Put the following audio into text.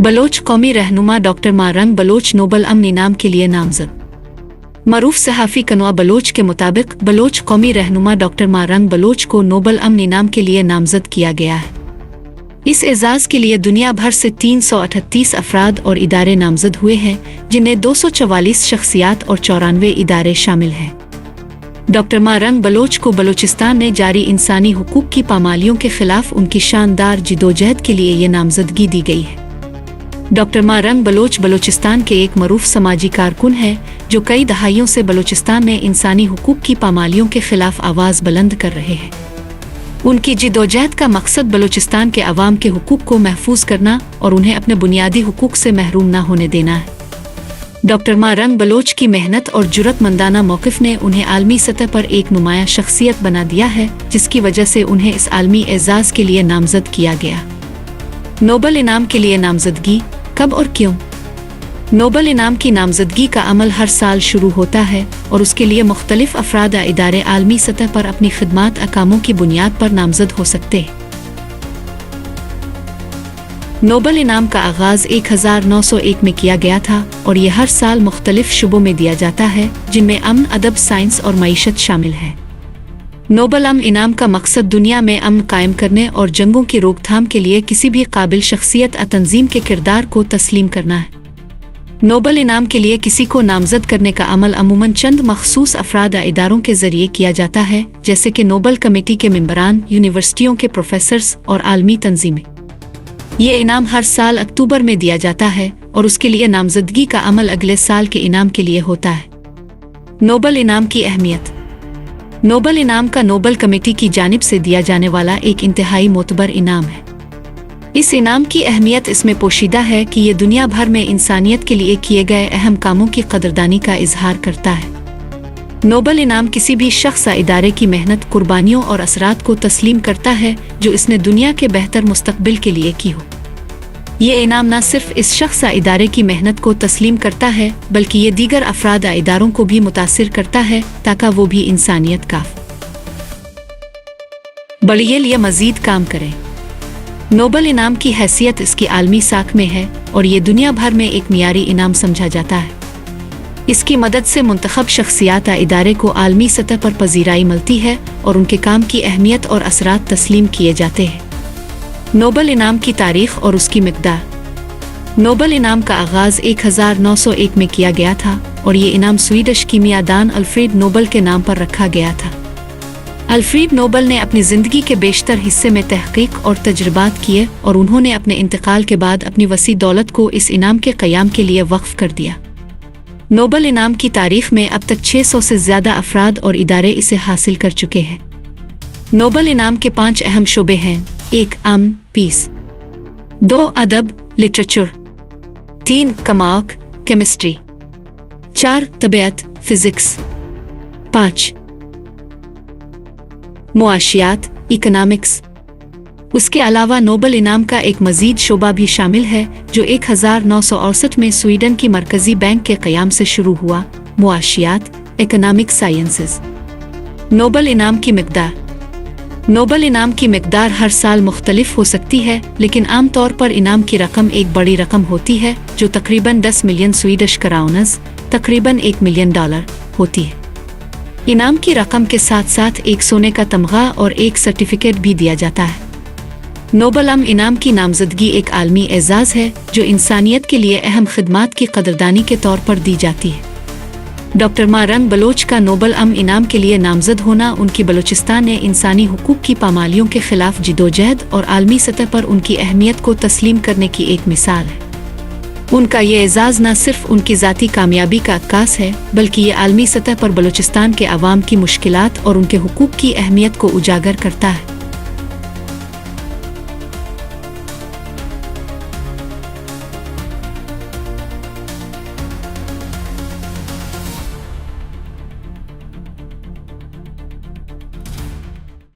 Bloch कौमी रहनुमा doctor Marang Bloch Nobel अमन इनाम के लिए नामजद। मरूफ सहाफ़ी कनवा बलोच के मुताबिक बलोच कौमी रहनुमा डॉक्टर मारंग बलोच को नोबल अमन इनाम के लिए नामजद किया गया है। इस एजाज़ के लिए दुनिया भर से 338 अफराद और इदारे नामजद हुए हैं, जिनमें 244 शख्सियात और 94 इदारे शामिल हैं। डॉक्टर मारंग बलोच को बलूचिस्तान में जारी इंसानी हुकूक की पामालियों के खिलाफ उनकी शानदार जिदोजहद के लिए ये नामजदगी दी गई है। डॉक्टर मारंग बलोच बलूचिस्तान के एक मरूफ समाजी कारकुन है, जो कई दहाइयों से बलूचिस्तान में इंसानी हुकूक की पामालियों के खिलाफ आवाज़ बुलंद कर रहे हैं। उनकी जिदोजहद का मकसद बलूचिस्तान के अवाम के हुकूक को महफूज करना और उन्हें अपने बुनियादी हुकूक से महरूम न होने देना है। डॉक्टर मारंग बलोच की मेहनत और जुर्रतमंदाना मौक़िफ़ ने उन्हें आलमी सतह पर एक नुमाया शख्सियत बना दिया है, जिसकी वजह से उन्हें इस आलमी एजाज़ के लिए नामजद किया गया। नोबल इनाम के लिए नामजदगी कब और क्यों? नोबल इनाम की नामजदगी का अमल हर साल शुरू होता है और उसके लिए मुख्तलिफ अफराद इदारे आलमी सतह पर अपनी खिदमात अकामों की बुनियाद पर नामजद हो सकते हैं। नोबल इनाम का आगाज़ 1901 में किया गया था और ये हर साल मुख्तलिफ शुबों में दिया जाता है, जिनमें अमन, अदब, साइंस और मईशत शामिल है। नोबल अमन इनाम का मकसद दुनिया में अमन कायम करने और जंगों की रोकथाम के लिए किसी भी काबिल शख्सियत तंजीम के किरदार को तस्लीम करना है। नोबल इनाम के लिए किसी को नामजद करने का अमल अमूमन चंद मखसूस अफराद इदारों के जरिए किया जाता है, जैसे कि नोबल कमेटी के मेंबरान, यूनिवर्सिटियों के प्रोफेसर्स और आलमी तंजीमें। ये इनाम हर साल अक्टूबर में दिया जाता है और उसके लिए नामजदगी का अमल अगले साल के इनाम के लिए होता है। नोबल इनाम की अहमियत। नोबल इनाम का नोबल कमेटी की जानिब से दिया जाने वाला एक इंतहाई मोतबर इनाम है। इस इनाम की अहमियत इसमें पोशीदा है कि ये दुनिया भर में इंसानियत के लिए किए गए अहम कामों की कदरदानी का इजहार करता है। नोबल इनाम किसी भी शख्स या इदारे की मेहनत, कुर्बानियों और असरात को तस्लीम करता है जो इसने दुनिया के बेहतर मुस्तकबिल के लिए की हो। ये इनाम न सिर्फ इस शख्स या इदारे की मेहनत को तस्लीम करता है, बल्कि ये दीगर अफराद या इदारों को भी मुतासिर करता है ताकि वो भी इंसानियत का बढ़िए लिए मजीद काम करें। नोबल इनाम की हैसियत इसकी आलमी साख में है और ये दुनिया भर में एक मियारी इनाम समझा जाता है। इसकी मदद से मुंतखब शख्सियात या इदारे को आलमी सतह पर पजीराई मिलती है और उनके काम की अहमियत और असरात तस्लीम किए जाते हैं। नोबल इनाम की तारीख और उसकी मिक़दार। नोबल इनाम का आगाज़ 1901 में किया गया था और ये इनाम स्वीडिश कीमियादान अल्फ्रेड नोबल के नाम पर रखा गया था। अल्फ्रेड नोबल ने अपनी ज़िंदगी के बेशतर हिस्से में तहक़ीक़ और तजर्बात किए और उन्होंने अपने इंतकाल के बाद अपनी वसी दौलत को इस इनाम के क़याम के लिए वक्फ़ कर दिया। नोबल इनाम की तारीख़ में अब तक 600 से ज़्यादा अफराद और इदारे इसे हासिल कर चुके हैं। नोबल इनाम के 5 अहम शोबे हैं। 1 अमन, पीस। 2 अदब, लिटरेचर। 3 कमाक, केमिस्ट्री। 4 तबीयत, फिजिक्स। 5 मुआशियात, इकोनॉमिक्स। उसके अलावा नोबल इनाम का एक मजीद शोबा भी शामिल है जो 1968 में स्वीडन की मरकजी बैंक के क़याम से शुरू हुआ, मुआशियात, इकोनॉमिक साइंसेस। नोबल इनाम की मिक़दार। नोबल इनाम की मिक़दार हर साल मुख्तलिफ हो सकती है, लेकिन आम तौर पर इनाम की रकम एक बड़ी रकम होती है जो तकरीबन 10 मिलियन स्वीडिश क्राउनर्स, तकरीबन $1 मिलियन होती है। इनाम की रकम के साथ साथ एक सोने का तमगा और एक सर्टिफिकेट भी दिया जाता है। नोबल अमन इनाम की नामजदगी एक आलमी एजाज़ है जो इंसानियत के लिए अहम खिदमात की कदरदानी के तौर पर दी जाती है। डॉक्टर मारंग बलोच का नोबल अमन इनाम के लिए नामजद होना उनकी बलूचिस्तान ने इंसानी हुकूक की पामालियों के खिलाफ जिदोजहद और आलमी सतह पर उनकी अहमियत को तस्लीम करने की एक मिसाल है। उनका ये एजाज़ न सिर्फ उनकी ज़ाती कामयाबी का अक्कास है, बल्कि ये आलमी सतह पर बलूचिस्तान के अवाम की मुश्किलात और उनके हुकूक की अहमियत को उजागर करता है।